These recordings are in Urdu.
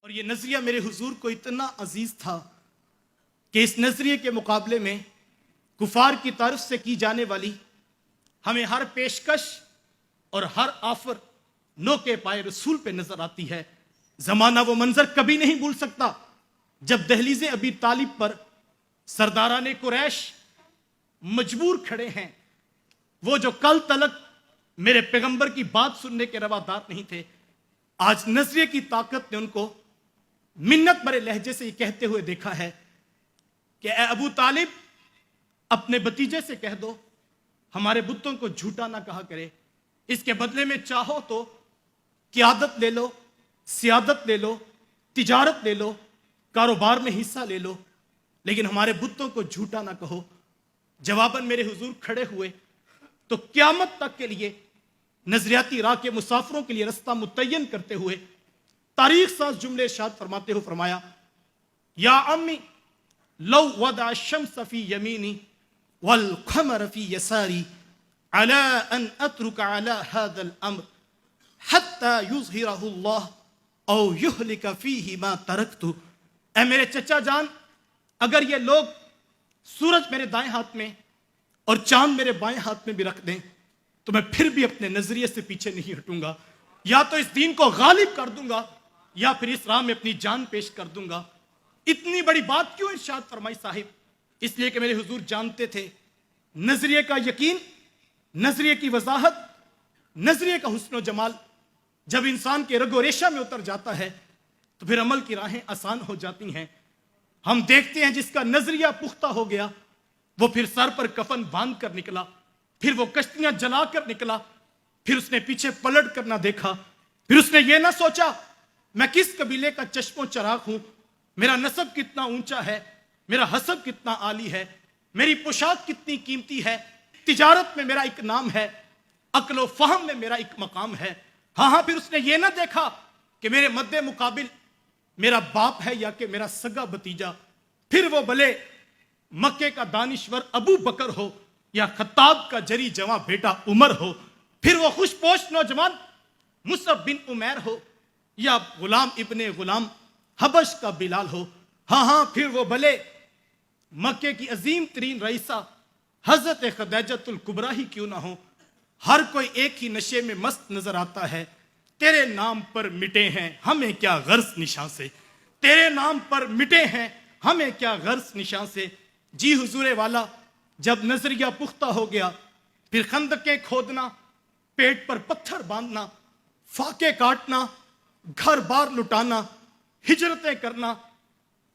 اور یہ نظریہ میرے حضور کو اتنا عزیز تھا کہ اس نظریے کے مقابلے میں کفار کی طرف سے کی جانے والی ہمیں ہر پیشکش اور ہر آفر نو کے پائے رسول پہ نظر آتی ہے۔ زمانہ وہ منظر کبھی نہیں بھول سکتا جب دہلیز ابی طالب پر سرداران قریش مجبور کھڑے ہیں، وہ جو کل تلک میرے پیغمبر کی بات سننے کے روادار نہیں تھے، آج نظریے کی طاقت نے ان کو منت بھرے لہجے سے یہ کہتے ہوئے دیکھا ہے کہ اے ابو طالب، اپنے بتیجے سے کہہ دو ہمارے بتوں کو جھوٹا نہ کہا کرے، اس کے بدلے میں چاہو تو قیادت لے لو، سیادت لے لو، تجارت لے لو، کاروبار میں حصہ لے لو، لیکن ہمارے بتوں کو جھوٹا نہ کہو۔ جواباً میرے حضور کھڑے ہوئے تو قیامت تک کے لیے نظریاتی راہ کے مسافروں کے لیے رستہ متعین کرتے ہوئے تاریخ ساز جملے ارشاد فرماتے ہوئے فرمایا، یا امی لو وضع الشمس فی یمینی والقمر فی یساری علی ان اترک علی هذا الامر حتی یظہرہ اللہ او یہلک فیہ ما ترکت۔ اے میرے چچا جان، اگر یہ لوگ سورج میرے دائیں ہاتھ میں اور چاند میرے بائیں ہاتھ میں بھی رکھ دیں تو میں پھر بھی اپنے نظریے سے پیچھے نہیں ہٹوں گا، یا تو اس دین کو غالب کر دوں گا یا پھر اس راہ میں اپنی جان پیش کر دوں گا۔ اتنی بڑی بات کیوں ارشاد فرمائی صاحب؟ اس لیے کہ میرے حضور جانتے تھے نظریے کا یقین، نظریے کی وضاحت، نظریے کا حسن و جمال جب انسان کے رگ و ریشہ میں اتر جاتا ہے تو پھر عمل کی راہیں آسان ہو جاتی ہیں۔ ہم دیکھتے ہیں جس کا نظریہ پختہ ہو گیا وہ پھر سر پر کفن باندھ کر نکلا، پھر وہ کشتیاں جلا کر نکلا، پھر اس نے پیچھے پلٹ کر نہ دیکھا، پھر اس نے یہ نہ سوچا میں کس قبیلے کا چشم و چراغ ہوں، میرا نسب کتنا اونچا ہے، میرا حسب کتنا عالی ہے، میری پوشاک کتنی قیمتی ہے، تجارت میں میرا ایک نام ہے، عقل و فہم میں میرا ایک مقام ہے۔ ہاں پھر اس نے یہ نہ دیکھا کہ میرے مد مقابل میرا باپ ہے یا کہ میرا سگا بتیجا، پھر وہ بھلے مکے کا دانشور ابو بکر ہو یا خطاب کا جری جواں بیٹا عمر ہو، پھر وہ خوش پوش نوجوان مصعب بن عمیر ہو یا غلام ابن غلام حبش کا بلال ہو، ہاں پھر وہ بھلے مکے کی عظیم ترین رئیسہ حضرت خدیجۃ الکبریٰ ہی کیوں نہ ہو، ہر کوئی ایک ہی نشے میں مست نظر آتا ہے۔ تیرے نام پر مٹے ہیں ہمیں کیا غرض نشان سے، تیرے نام پر مٹے ہیں ہمیں کیا غرض نشان سے۔ جی حضور والا، جب نظریہ پختہ ہو گیا پھر خندقیں کھودنا، پیٹ پر پتھر باندھنا، فاقے کاٹنا، گھر بار لٹانا، ہجرتیں کرنا،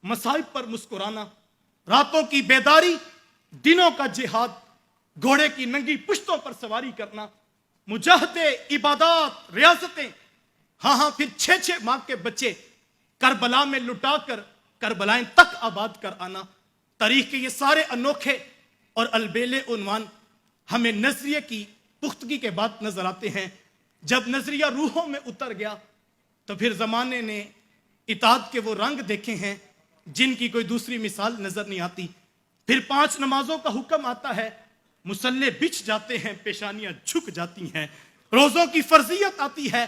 مصائب پر مسکرانا، راتوں کی بیداری، دنوں کا جہاد، گھوڑے کی ننگی پشتوں پر سواری کرنا، مجاہدے، عبادات، ریاستیں، ہاں پھر 6 ماہ کے بچے کربلا میں لٹا کر کربلائیں تک آباد کر آنا۔ تاریخ کے یہ سارے انوکھے اور البیلے عنوان ہمیں نظریے کی پختگی کے بعد نظر آتے ہیں۔ جب نظریہ روحوں میں اتر گیا تو پھر زمانے نے اطاعت کے وہ رنگ دیکھے ہیں جن کی کوئی دوسری مثال نظر نہیں آتی۔ پھر 5 نمازوں کا حکم آتا ہے، مصلے بچھ جاتے ہیں، پیشانیاں جھک جاتی ہیں، روزوں کی فرضیت آتی ہے،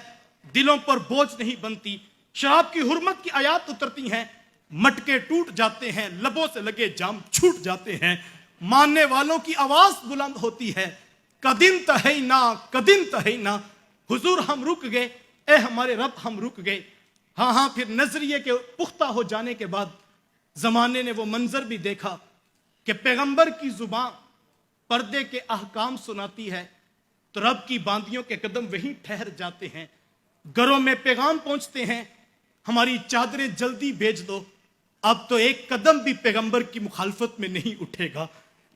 دلوں پر بوجھ نہیں بنتی، شراب کی حرمت کی آیات اترتی ہیں، مٹکے ٹوٹ جاتے ہیں، لبوں سے لگے جام چھوٹ جاتے ہیں، ماننے والوں کی آواز بلند ہوتی ہے، قدم تہینا قدم تہینا، حضور ہم رک گئے، اے ہمارے رب ہم رک گئے۔ ہاں پھر نظریے کے پختہ ہو جانے کے بعد زمانے نے وہ منظر بھی دیکھا کہ پیغمبر کی زبان پردے کے احکام سناتی ہے تو رب کی باندیوں کے قدم وہیں ٹھہر جاتے ہیں، گھروں میں پیغام پہنچتے ہیں، ہماری چادریں جلدی بھیج دو، اب تو ایک قدم بھی پیغمبر کی مخالفت میں نہیں اٹھے گا۔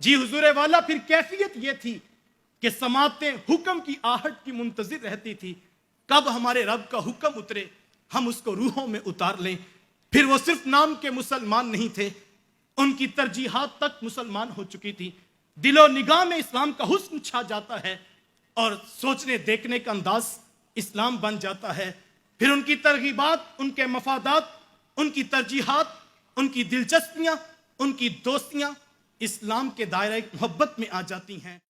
جی حضور والا، پھر کیفیت یہ تھی کہ سماعتیں حکم کی آہٹ کی منتظر رہتی تھی، کب ہمارے رب کا حکم اترے ہم اس کو روحوں میں اتار لیں۔ پھر وہ صرف نام کے مسلمان نہیں تھے، ان کی ترجیحات تک مسلمان ہو چکی تھی، دل و نگاہ میں اسلام کا حسن چھا جاتا ہے اور سوچنے دیکھنے کا انداز اسلام بن جاتا ہے۔ پھر ان کی ترغیبات، ان کے مفادات، ان کی ترجیحات، ان کی دلچسپیاں، ان کی دوستیاں اسلام کے دائرہ محبت میں آ جاتی ہیں۔